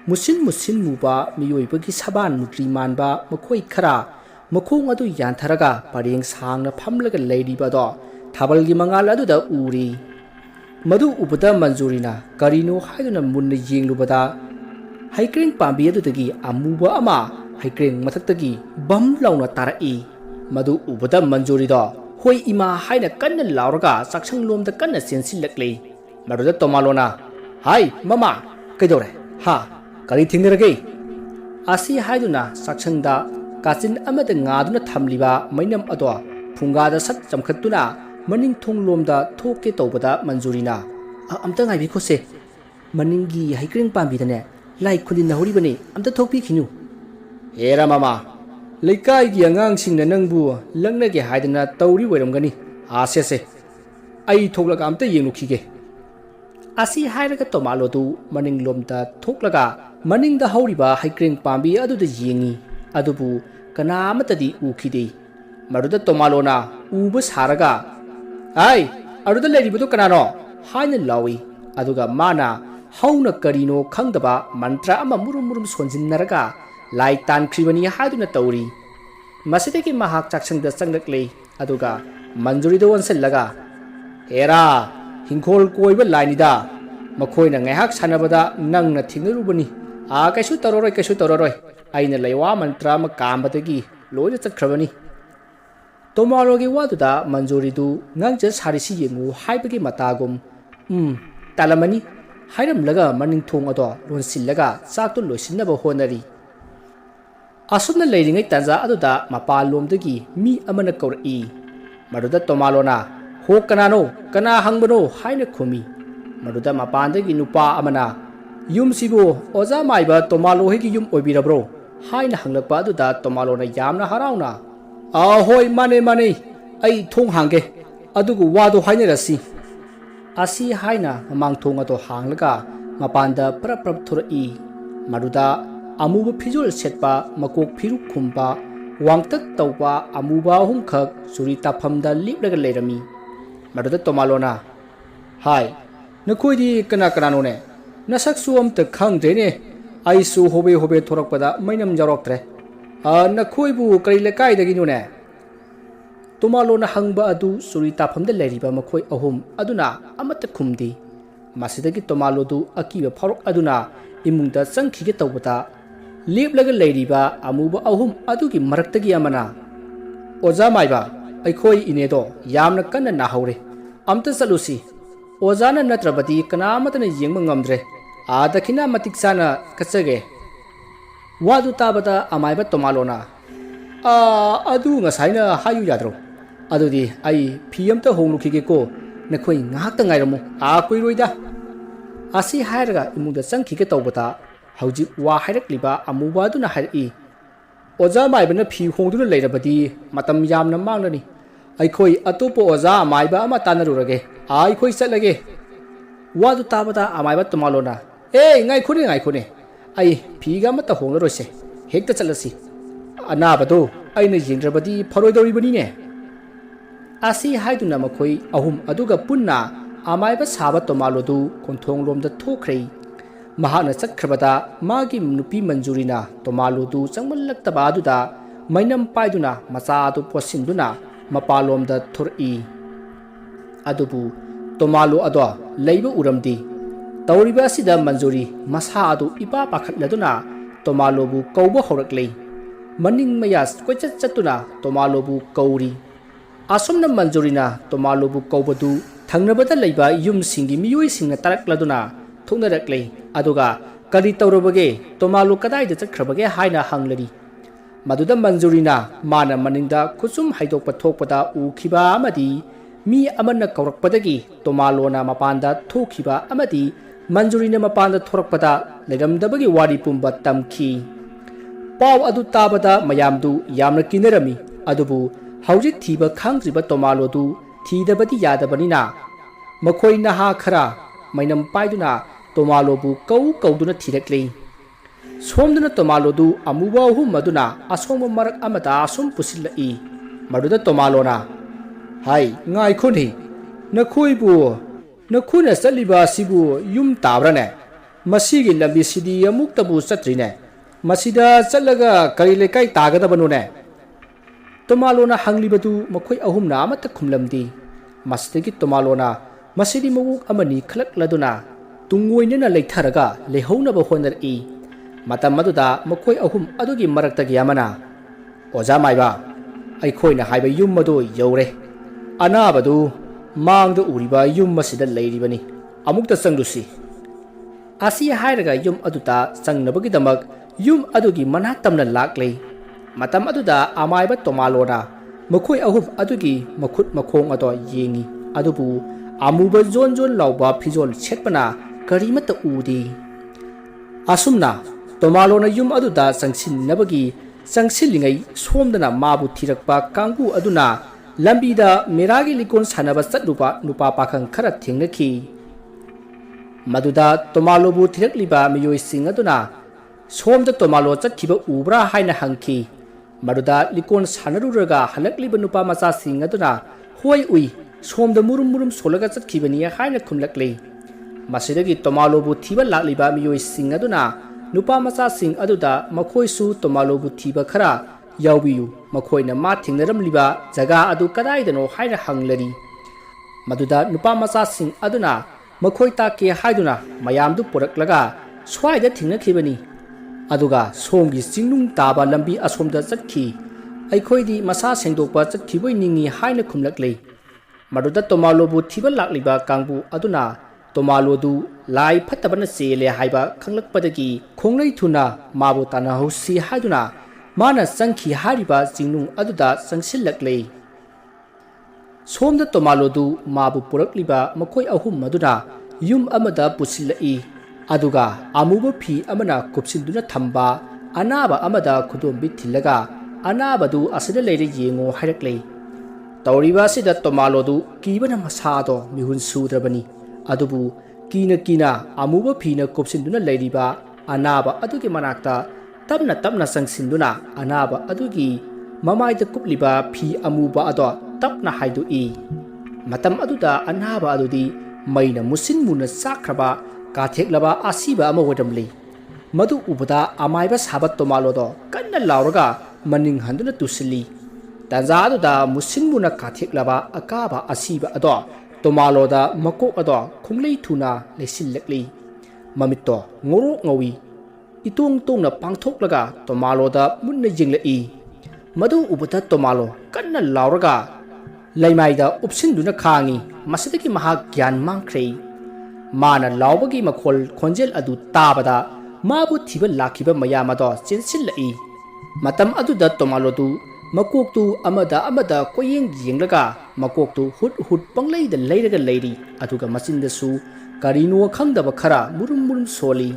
musin muba miyoibagi saban mutri manba makhoi khara makhong adu yantharaga pareng sangna phamlaga leiribado thabalgi mangal aduda uri madu ubada manjurina karino haiduna munna yenglubada haikreng pambi adudagi amuba ama haikreng mathaktagi bam launa tarai madu ubada manjurido hoi ima haina kanna lauraga saksanglomda kanna sensilakle maruda tomalona hai mama kaidore ha kari thingnerage asi haiduna saksangda kachin amada ngaduna thamliba mainam ado phungada sat chamkhatuna maning thonglomda thoke tawbada manjurina amta ngai bi khose maningi haikreng pambidane lai khudin na horibani amta thokpi khinu era mama leikai gi angang singna nangbu langnage haidana tawri weramgani asese ai thoklaga amta yenglukhige asi hairaga tomalodu maninglomda thoklaga maningda hauriba haikreng pambi aduda yengi adubu kana amatadi ukhide maruda tomalona uba saraga ai aruda leiribudu kanano haina lawi aduga mana hauna karino khangdaba mantra ama murum sonjinnaraga lai tankribani haiduna tawri masidagi mahak chaksangda changlakle aduga manjurido onsellaga era hingkhol koiba lainida makhoina ngaihak sanabada nangna thingnerubani kaisu taroroi aina leiwa mantra ma kambadagi loina chakhrabani tomalogi waduda manjuridu ngangje sarisi yengu haibagi matagum talamani hairamlaga maning thong ado lonsillaga chaktu loisinaba honari asumna leiringai tanja aduda mapalomdagi mi amana kaurai maruda tomalona ho kanano kana hangbano haina khumi maruda mapandagi nupa amana yum sibu oza maiba tomalo hegi yum oibirabro haina hanglakpa aduda tomalona yamna harauna hoi mane ai thong hange adugu wado haina rasi asi haina mamang thong ado hanglaga mapanda prap thurai maruda amuba phijol setpa makok phiruk khumpa wangtak tawpa amuba humkhak suri taphamda liplaga leirami maruda tomalona hai nakhoi kana ne nasak suam ta khangdrene aisu hobe thorakpada mainam jaroktre nakhoi bu kari lekai dagi nune tomalona hangba adu suri taphamda leiriba makhoi ahum aduna amata khumdi masidagi tomalodu akiba pharok aduna imungda changkhige tawbata leplaga leiriba amuba ahum adugi maraktagi amana oja maiba ꯑꯩꯈꯣꯏ ꯏꯅꯦꯗꯣ ꯌꯥꯝꯅ ꯀꯟꯅ ꯅꯥꯍꯧꯔꯦ ꯑꯝꯇ ꯆꯠꯂꯨꯁꯤ ꯑꯣꯖꯥꯅ ꯅꯠꯇ꯭ꯔꯕꯗꯤ ꯀꯅꯥꯃꯇꯅ ꯌꯦꯡꯕ ꯉꯝꯗ꯭ꯔꯦ ꯑꯥꯗꯈꯤꯅ ꯃꯇꯤꯛ ꯆꯥꯅ ꯀꯠꯆꯒꯦ ꯋꯥꯗꯨ ꯇꯥꯕꯗ ꯑꯃꯥꯏꯕ ꯇꯣꯃꯥꯂꯣꯅ ꯑꯗꯨ ꯉꯁꯥꯏꯅ ꯍꯥꯏꯌꯨ ꯌꯥꯗ꯭ꯔꯣ ꯑꯗꯨꯗꯤ ꯑꯩ ꯐꯤ ꯑꯝꯇ ꯍꯣꯡꯂꯨꯈꯤꯒꯦꯀꯣ ꯅꯈꯣꯏ ꯉꯥꯏꯍꯥꯛꯇ ꯉꯥꯏꯔꯝꯃꯨ ꯀꯨꯏꯔꯣꯏꯗ ꯑꯁꯤ ꯍꯥꯏꯔꯒ ꯏꯃꯨꯡꯗ ꯆꯪꯈꯤꯒꯦ ꯇꯧꯕꯗ ꯍꯧꯖꯤꯛ ꯋꯥ ꯍꯥꯏꯔꯛꯂꯤꯕ ꯑꯃꯨꯕ ꯑꯗꯨꯅ ꯍꯥꯏꯔꯛꯏ ꯑꯣꯖꯥ ꯃꯥꯏꯕꯅ ꯐꯤ ꯍꯣꯡꯗꯨꯅ ꯂꯩꯔꯕꯗꯤ ꯃꯇꯝ ꯌꯥꯝꯅ ꯃꯥꯡꯂꯅꯤ ꯑꯩꯈꯣꯏ ꯑꯇꯣꯞꯄ ꯑꯣꯖꯥ ꯑꯃꯥꯏꯕ ꯑꯃ ꯇꯥꯟꯅꯔꯨꯔꯒꯦ ꯑꯩꯈꯣꯏ ꯆꯠꯂꯒꯦ ꯋꯥꯗꯨ ꯇꯥꯕꯗ ꯑꯃꯥꯏꯕ ꯇꯣꯃꯥꯂꯣꯅ ꯉꯥꯏꯈꯣꯅꯦ ꯑꯩ ꯐꯤꯒ ꯑꯃꯠꯇ ꯍꯣꯡꯂꯔꯣꯏꯁꯦ ꯍꯦꯛꯇ ꯆꯠꯂꯁꯤ ꯑꯅꯥꯕꯗꯣ ꯑꯩꯅ ꯌꯦꯡꯗ꯭ꯔꯕꯗꯤ ꯐꯔꯣꯏꯗꯧꯔꯤꯕꯅꯤꯅꯦ ꯑꯁꯤ ꯍꯥꯏꯗꯨꯅ ꯃꯈꯣꯏ ꯑꯍꯨꯝ ꯑꯗꯨꯒ ꯄꯨꯟꯅ ꯑꯃꯥꯏꯕ ꯁꯥꯕ ꯇꯣꯃꯥꯂꯣꯗꯨ ꯈꯣꯟꯊꯣꯡꯂꯣꯝꯗ ꯊꯣꯛꯈ꯭ꯔꯦ ꯃꯍꯥꯛꯅ ꯆꯠꯈ꯭ꯔꯕꯗ ꯃꯥꯒꯤ ꯅꯨꯄꯤ ꯃꯟꯖꯨꯔꯤꯅ ꯇꯣꯃꯥꯂꯣꯗꯨ ꯆꯪꯃꯜꯂꯛꯇꯕ ꯑꯗꯨꯗ ꯃꯩꯅꯝ ꯄꯥꯏꯗꯨꯅ ꯃꯆꯥ ꯑꯗꯨ ꯄꯣꯠꯁꯤꯟꯗꯨꯅ ꯃꯄꯥꯟꯂꯣꯝꯗ ꯊꯣꯔꯛꯏ ꯑꯗꯨꯕꯨ ꯇꯣꯃꯥꯂꯣ ꯑꯗꯣ ꯂꯩꯕ ꯎꯔꯝꯗꯦ ꯇꯧꯔꯤꯕ ꯑꯁꯤꯗ ꯃꯟꯖꯨꯔꯤ ꯃꯁꯥ ꯑꯗꯨ ꯏꯄꯥ ꯄꯥꯈꯠꯂꯗꯨꯅ ꯇꯣꯃꯥꯂꯣꯕꯨ ꯀꯧꯕ ꯍꯧꯔꯛꯂꯦ ꯃꯅꯤꯡ ꯃꯌꯥ ꯀꯣꯏꯆꯠ ꯆꯠꯇꯨꯅ ꯇꯣꯃꯥꯂꯣꯕꯨ ꯀꯧꯔꯤ ꯑꯁꯨꯝꯅ ꯃꯟꯖꯨꯔꯤꯅ ꯇꯣꯃꯥꯂꯣꯕꯨ ꯀꯧꯕꯗꯨ ꯊꯪꯅꯕꯗ ꯂꯩꯕ ꯌꯨꯝꯁꯤꯡꯒꯤ ꯃꯤꯑꯣꯏꯁꯤꯡꯅ ꯇꯥꯔꯛꯂꯗꯨꯅ ꯊꯣꯛꯅꯔꯛꯂꯦ ꯑꯗꯨꯒ ꯀꯔꯤ ꯇꯧꯔꯕꯒꯦ ꯇꯣꯃꯥꯂꯣ ꯀꯗꯥꯏꯗ ꯆꯠꯈ꯭ꯔꯕꯒꯦ ꯍꯥꯏꯅ ꯍꯪꯂꯔꯤ ꯃꯗꯨꯗ ꯃꯟꯖꯨꯔꯤꯅ ꯃꯥꯅ ꯃꯅꯤꯡꯗ ꯈꯨꯆꯨꯝ ꯍꯩꯗꯣꯛꯄ ꯊꯣꯛꯄꯗ ꯎꯈꯤꯕ ꯑꯃꯗꯤ ꯃꯤ ꯑꯃꯅ ꯀꯧꯔꯛꯄꯗꯒꯤ ꯇꯣꯃꯥꯂꯣꯅ ꯃꯄꯥꯟꯗ ꯊꯣꯛꯈꯤꯕ ꯑꯃꯗꯤ ꯃꯟꯖꯨꯔꯤꯅ ꯃꯄꯥꯟꯗ ꯊꯣꯔꯛꯄꯗ ꯂꯩꯔꯝꯗꯕꯒꯤ ꯋꯥꯔꯤ ꯄꯨꯝꯕ ꯇꯝꯈꯤ ꯄꯥꯎ ꯑꯗꯨ ꯇꯥꯕꯗ ꯃꯌꯥꯝꯗꯨ ꯌꯥꯝꯅ ꯀꯤꯅꯔꯝꯃꯤ ꯑꯗꯨꯕꯨ ꯍꯧꯖꯤꯛ ꯊꯤꯕ ꯈꯪꯗ꯭ꯔꯤꯕ ꯇꯣꯃꯥꯂꯣꯗꯨ ꯊꯤꯗꯕꯗꯤ ꯌꯥꯗꯕꯅꯤꯅ ꯃꯈꯣꯏ ꯅꯍꯥ ꯈꯔ ꯃꯩꯅꯝ ꯄꯥꯏꯗꯨꯅ ꯇꯣꯃꯥꯂꯣꯕꯨ ꯀꯧꯗꯨꯅ ꯊꯤꯔꯛꯂꯤ ꯁꯣꯝꯗꯨꯅ ꯇꯣꯃꯥꯂꯣꯗꯨ ꯑꯃꯨꯕ ꯑꯍꯨꯝ ꯑꯗꯨꯅ ꯑꯁꯣꯡꯕ ꯃꯔꯛ ꯑꯃꯗ ꯑꯁꯨꯝ ꯄꯨꯁꯤꯜꯂꯛꯏ ꯃꯗꯨꯗ ꯇꯣꯃꯥꯂꯣꯅ ꯉꯥꯏꯈꯣꯅꯦ ꯅꯈꯣꯏꯅ ꯆꯠꯂꯤꯕ ꯑꯁꯤꯕꯨ ꯌꯨꯝ ꯇꯥꯕ꯭ꯔꯥꯅꯦ ꯃꯁꯤꯒꯤ ꯂꯝꯕꯤꯁꯤꯗꯤ ꯑꯃꯨꯛꯇꯕꯨ ꯆꯠꯇ꯭ꯔꯤꯅꯦ ꯃꯁꯤꯗ ꯆꯠꯂꯒ ꯀꯔꯤ ꯂꯩꯀꯥꯏ ꯇꯥꯒꯗꯕꯅꯣꯅꯦ ꯇꯣꯃꯥꯂꯣꯅ ꯍꯪꯂꯤꯕꯗꯨ ꯃꯈꯣꯏ ꯑꯍꯨꯝꯅ ꯑꯃꯠꯇ ꯈꯨꯝꯂꯝꯗꯦ ꯃꯁꯤꯗꯒꯤ ꯇꯣꯃꯥꯂꯣꯅ ꯃꯁꯤꯗꯤ ꯃꯑꯣꯡ ꯑꯃꯅꯤ ꯈꯜꯂꯛꯂꯗꯨꯅ ꯇꯨꯡꯑꯣꯏꯅꯅ ꯂꯩꯊꯔꯒ ꯂꯩꯍꯧꯅꯕ ꯍꯣꯠꯅꯔꯛꯏ ꯃꯇꯝ ꯑꯗꯨꯗ ꯃꯈꯣꯏ ꯑꯍꯨꯝ ꯑꯗꯨꯒꯤ ꯃꯔꯛꯇꯒꯤ ꯑꯃꯅ ꯑꯣꯖꯥ ꯃꯥꯏꯕ ꯑꯩꯈꯣꯏꯅ ꯍꯥꯏꯕ ꯌꯨꯝ ꯑꯗꯨ ꯌꯧꯔꯦ ꯑꯅꯥꯕꯗꯨ ꯃꯥꯡꯗ ꯎꯔꯤꯕ ꯌꯨꯝ ꯑꯁꯤꯗ ꯂꯩꯔꯤꯕꯅꯤ ꯑꯃꯨꯛꯇ ꯆꯪꯂꯨꯁꯤ ꯑꯁꯤ ꯍꯥꯏꯔꯒ ꯌꯨꯝ ꯑꯗꯨꯗ ꯆꯪꯅꯕꯒꯤꯗꯃꯛ ꯌꯨꯝ ꯑꯗꯨꯒꯤ ꯃꯅꯥꯛ ꯇꯝꯅ ꯂꯥꯛꯂꯦ ꯃꯇꯝ ꯑꯗꯨꯗ ꯑꯃꯥꯏꯕ ꯇꯣꯃꯥꯂꯣꯅ ꯃꯈꯣꯏ ꯑꯍꯨꯝ ꯑꯗꯨꯒꯤ ꯃꯈꯨꯠ ꯃꯈꯣꯡ ꯑꯗꯣ ꯌꯦꯡꯉꯤ ꯑꯗꯨꯕꯨ ꯑꯃꯨꯕ ꯖꯣꯟ ꯖꯣꯟ ꯂꯥꯎꯕ ꯐꯤꯖꯣꯜ ꯁꯦꯠꯄꯅ ꯀꯔꯤꯃꯠꯇ ꯎꯗꯦ ꯑꯁꯨꯝꯅ ꯇꯣꯃꯥꯂꯣꯅ ꯌꯨꯝ ꯑꯗꯨꯗ ꯆꯪꯁꯤꯜꯂꯤꯉꯩ ꯁꯣꯝꯗꯅ ꯃꯥꯕꯨ ꯊꯤꯔꯛꯄ ꯀꯥꯡꯕꯨ ꯑꯗꯨꯅ ꯂꯝꯕꯤꯗ ꯃꯦꯔꯥꯒꯤ ꯂꯤꯀꯣꯟ ꯁꯥꯟꯅꯕ ꯆꯠꯂꯨꯕ ꯅꯨꯄꯥ ꯄꯥꯈꯪ ꯈꯔ ꯊꯦꯡꯅꯈꯤ ꯃꯗꯨꯗ ꯇꯣꯃꯥꯂꯣꯕꯨ ꯊꯤꯔꯛꯂꯤꯕ ꯃꯤꯑꯣꯏꯁꯤꯡ ꯑꯗꯨꯅ ꯁꯣꯝꯗ ꯇꯣꯃꯥꯂꯣ ꯆꯠꯈꯤꯕ ꯎꯕ꯭ꯔꯥ ꯍꯥꯏꯅ ꯍꯪꯈꯤ ꯃꯗꯨꯗ ꯂꯤꯀꯣꯟ ꯁꯥꯟꯅꯔꯨꯔꯒ ꯍꯜꯂꯛꯂꯤꯕ ꯅꯨꯄꯥ ꯃꯆꯥꯁꯤꯡ ꯑꯗꯨꯅ ꯍꯣꯏ ꯎꯏ ꯁꯣꯝꯗ मुरुम मुरुम सोलगा चꯠꯈꯤꯕꯅꯤ हायना खुमलक्ले मसिदगी तोमालोबु थीबा लाक्लिबा मियोइसिंग अदुना नुपा मचासिंग अदुदा मखोइसु तोमालोबु थीबा खरा यावबियु मखोइना मा थिंगनरमलिबा जगा अदु कदाइदनो हायना हंगलरी मदुदा नुपा मचासिंग अदुना मखोइ ताके हायदुना मयामदु पुरक्लगा स्वाइदा थिंगनखिबनी अदुगा सोमगी चिंगनुंग ताबा लंबी असोमदा चटखी अइखोइदी मसा सेंदोकपा चटखिबोइ निंगी हायना खुमलक्ले मदुदा तोमालोबु थीबा लाक्लिबा कांगबु अदुना तोमालोदु लाई फत्तबना चेले हाइबा खंगलकपदगी खोंगलै थुना माबु तानाहौसी हायदुना माना संखी हारिबा चिंगनुंग अदुदा संसिलक्ले सोमदा तोमालोदु माबु पुरक्लिबा मखोइ अहुम मदुना युम अमदा पुसिलई अदुगा अमुबा फी अमना कुपसिलदुना थंबा अनाबा अमदा खुदोंबि थिलगा अनाबदु असदा लेरे येंगो हायरक्ले तौरिबा सिदा तोमालोदु कीबना मसादो मिहुन सुद्रबनी अदुबु कीना अमुबा फीना कुपसिलदुना लेरिबा अनाबा अदुगे मनाक्ता तबना तबना संसिलदुना अनाबा अदुगी ममाइदा कुपलिबा फी अमुबा अदो तबना हाइदुई मतम अदुदा अनाबा अदुदी मैना मुसिन मुना साख्रबा काथेक्लबा आसीबा अमा वडमले मदु उबदा अमाइबा साबा तोमालोदो कन्ना लाउरगा मनिंग हंदुना तुसिली तंजा अदुदा मुसिन मुना काथेक्लबा अकाबा आसीबा अदो तोमालोदा मको अदो खुंगलै थुना लेसिलक्ली ममित्तो ngoro ngawi itong tongna pangthoklага तोमालोदा Munna जिंगलई मदु उबदा तोमालो कन्ना लाउरगा ꯂꯩꯃꯥꯏꯗ ꯎꯞꯁꯤꯟꯗꯨꯅ ꯈꯥꯡꯉꯤ ꯃꯁꯤꯗꯒꯤ ꯃꯍꯥꯛ ꯒ꯭ꯌꯥꯟ ꯃꯥꯡꯈ꯭ꯔꯦ ꯃꯥꯅ ꯂꯥꯎꯕꯒꯤ ꯃꯈꯣꯜ ꯈꯣꯟꯖꯦꯜ ꯑꯗꯨ ꯇꯥꯕꯗ ꯃꯥꯕꯨ ꯊꯤꯕ ꯂꯥꯛꯈꯤꯕ ꯃꯌꯥꯝ ꯑꯗꯣ ꯆꯦꯟꯁꯤꯜꯂꯛꯏ ꯃꯇꯝ ꯑꯗꯨꯗ ꯇꯣꯃꯥꯂꯣꯗꯨ ꯃꯀꯣꯛꯇꯨ ꯑꯃꯗ ꯀꯣꯌꯦꯡ ꯌꯦꯡꯂꯒ ꯃꯀꯣꯛꯇꯨ ꯍꯨꯠ ꯍꯨꯠ ꯄꯪꯂꯩꯗ ꯂꯩꯔꯒ ꯂꯩꯔꯤ ꯑꯗꯨꯒ ꯃꯆꯤꯟꯗꯁꯨ ꯀꯔꯤꯅꯣ ꯈꯪꯗꯕ ꯈꯔ ꯃꯨꯔꯨꯝ ꯁꯣꯜꯂꯤ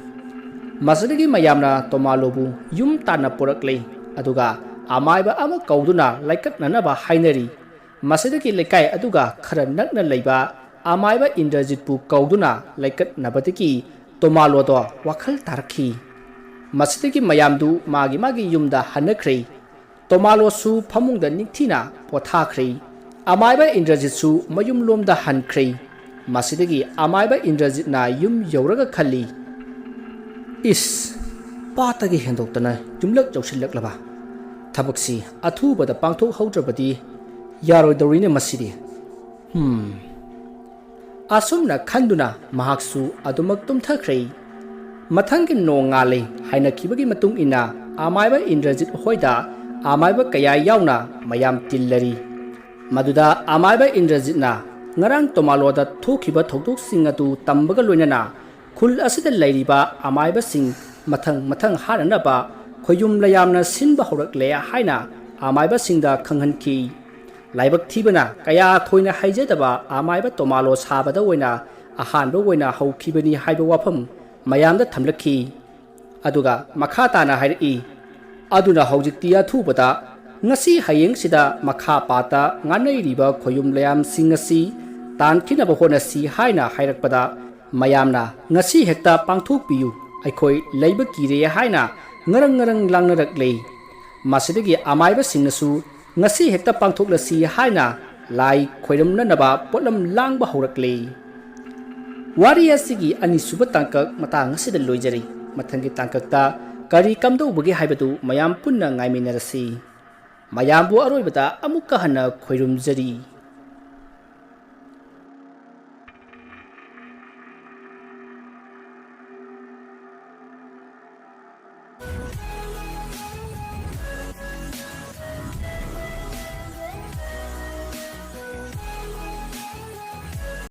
ꯃꯁꯤꯗꯒꯤ ꯃꯌꯥꯝꯅ ꯇꯣꯃꯥꯂꯣꯕꯨ ꯌꯨꯝ ꯇꯥꯟꯅ ꯄꯨꯔꯛꯂꯦ ꯑꯗꯨꯒ ꯑꯃꯥꯏꯕ ꯑꯃ ꯀꯧꯗꯨꯅ ꯂꯩꯀꯠꯅꯅꯕ ꯍꯥꯏꯅꯔꯤ ꯃꯁꯤꯗꯒꯤ ꯂꯩꯀꯥꯏ ꯑꯗꯨꯒ ꯈꯔ ꯅꯛꯅ ꯂꯩꯕ ꯑꯃꯥꯏꯕ ꯏꯟꯗ꯭ꯔꯖꯤꯠꯄꯨ ꯀꯧꯗꯨꯅ ꯂꯩꯀꯠꯅꯕꯗꯒꯤ ꯇꯣꯃꯥꯂꯣꯗꯣ ꯋꯥꯈꯜ ꯇꯥꯔꯛꯈꯤ ꯃꯁꯤꯗꯒꯤ ꯃꯌꯥꯝꯗꯨ ꯃꯥꯒꯤ ꯌꯨꯝꯗ ꯍꯟꯅꯈ꯭ꯔꯦ ꯇꯣꯃꯥꯂꯣꯁꯨ ꯐꯃꯨꯡꯗ ꯅꯤꯡꯊꯤꯅ ꯄꯣꯊꯥꯈ꯭ꯔꯦ ꯑꯃꯥꯏꯕ ꯏꯟꯗ꯭ꯔꯖꯤꯠꯁꯨ ꯃꯌꯨꯝꯂꯣꯝꯗ ꯍꯟꯈ꯭ꯔꯦ ꯃꯁꯤꯗꯒꯤ ꯑꯃꯥꯏꯕ ꯏꯟꯗ꯭ꯔꯖꯤꯠꯅ ꯌꯨꯝ ꯌꯧꯔꯒ ꯈꯜꯂꯤ ꯏꯁ ꯄꯥꯠꯇꯒꯤ ꯍꯦꯟꯗꯣꯛꯇꯅ ꯌꯨꯝꯂꯛ ꯌꯧꯁꯤꯜꯂꯛꯂꯕ ꯊꯕꯛꯁꯤ ꯑꯊꯨꯕꯗ ꯄꯥꯡꯊꯣꯛꯍꯧꯗ꯭ꯔꯕꯗꯤ ꯌꯥꯔꯣꯏꯗꯧꯔꯤꯅꯦ ꯃꯁꯤꯗꯤ ꯑꯁꯨꯝꯅ ꯈꯟꯗꯨꯅ ꯃꯍꯥꯛꯁꯨ ꯑꯗꯨꯃꯛ ꯇꯨꯝꯊꯈ꯭ꯔꯦ ꯃꯊꯪꯒꯤ ꯅꯣꯡ ꯉꯥꯜꯂꯦ ꯍꯥꯏꯅꯈꯤꯕꯒꯤ ꯃꯇꯨꯡ ꯏꯟꯅ ꯑꯃꯥꯏꯕ ꯏꯟꯗ꯭ꯔꯖꯤꯠ ꯍꯣꯏꯗ ꯑꯃꯥꯏꯕ ꯀꯌꯥ ꯌꯥꯎꯅ ꯃꯌꯥꯝ ꯇꯤꯜꯂꯔꯤ ꯃꯗꯨꯗ ꯑꯃꯥꯏꯕ ꯏꯟꯗ꯭ꯔꯖꯤꯠꯅ ꯉꯔꯥꯡ ꯇꯣꯃꯥꯂꯣꯗ ꯊꯣꯛꯈꯤꯕ ꯊꯧꯗꯣꯛꯁꯤꯡ ꯑꯗꯨ ꯇꯝꯕꯒ ꯂꯣꯏꯅꯅ ꯈꯨꯜ ꯑꯁꯤꯗ ꯂꯩꯔꯤꯕ ꯑꯃꯥꯏꯕꯁꯤꯡ ꯃꯊꯪ ꯍꯥꯠꯅꯅꯕ ꯈꯣꯏꯌꯨꯝ ꯂꯌꯥꯝꯅ ꯁꯤꯟꯕ ꯍꯧꯔꯛꯂꯦ ꯍꯥꯏꯅ ꯑꯃꯥꯏꯕꯁꯤꯡꯗ ꯈꯪꯍꯟꯈꯤ ꯂꯥꯏꯕꯛ ꯊꯤꯕꯅ ꯀꯌꯥ ꯊꯣꯏꯅ ꯍꯩꯖꯗꯕ ꯑꯃꯥꯏꯕ ꯇꯣꯃꯥꯂꯣ ꯁꯥꯕꯗ ꯑꯣꯏꯅ ꯑꯍꯥꯟꯕ ꯑꯣꯏꯅ ꯍꯧꯈꯤꯕꯅꯤ ꯍꯥꯏꯕ ꯋꯥꯐꯝ ꯃꯌꯥꯝꯗ ꯊꯝꯂꯛꯈꯤ ꯑꯗꯨꯒ ꯃꯈꯥ ꯇꯥꯅ ꯍꯥꯏꯔꯛꯏ ꯑꯗꯨꯅ ꯍꯧꯖꯤꯛꯇꯤ ꯑꯊꯨꯕꯗ ꯉꯁꯤ ꯍꯌꯦꯡꯁꯤꯗ ꯃꯈꯥ ꯄꯥꯠꯇ ꯉꯥꯟꯅꯩꯔꯤꯕ ꯈꯣꯏꯌꯨꯝ ꯂꯌꯥꯝꯁꯤꯡ ꯑꯁꯤ ꯇꯥꯟꯈꯤꯅꯕ ꯍꯣꯠꯅꯁꯤ ꯍꯥꯏꯅ ꯍꯥꯏꯔꯛꯄꯗ ꯃꯌꯥꯝꯅ ꯉꯁꯤ ꯍꯦꯛꯇ ꯄꯥꯡꯊꯣꯛꯄꯤꯌꯨ ꯑꯩꯈꯣꯏ ꯂꯩꯕ ꯀꯤꯔꯦ ꯍꯥꯏꯅ ꯉꯔꯪ ꯂꯥꯡꯅꯔꯛꯂꯦ ꯃꯁꯤꯗꯒꯤ ꯑꯃꯥꯏꯕꯁꯤꯡꯅꯁꯨ ꯉꯁꯤ ꯍꯦꯛꯇ ꯄꯥꯡꯊꯣꯛꯂꯁꯤ ꯍꯥꯏꯅ ꯂꯥꯏ ꯈꯣꯏꯔꯝꯅꯅꯕ ꯄꯣꯠꯂꯝ ꯂꯥꯡꯕ ꯍꯧꯔꯛꯂꯦ ꯋꯥꯔꯤ ꯑꯁꯤꯒꯤ ꯑꯅꯤꯁꯨꯕ ꯇꯥꯡꯀꯛ ꯃꯇꯥꯡ ꯑꯁꯤꯗ ꯂꯣꯏꯖꯔꯤ ꯃꯊꯪꯒꯤ ꯇꯥꯡꯀꯛꯇ ꯀꯔꯤ ꯀꯝꯗꯧꯕꯒꯦ ꯍꯥꯏꯕꯗꯨ ꯃꯌꯥꯝ ꯄꯨꯟꯅ ꯉꯥꯏꯃꯤꯟꯅꯔꯁꯤ ꯃꯌꯥꯝꯕꯨ ꯑꯔꯣꯏꯕꯗ ꯑꯃꯨꯛꯀ ꯍꯟꯅ ꯈꯣꯏꯔꯨꯝꯖꯔꯤ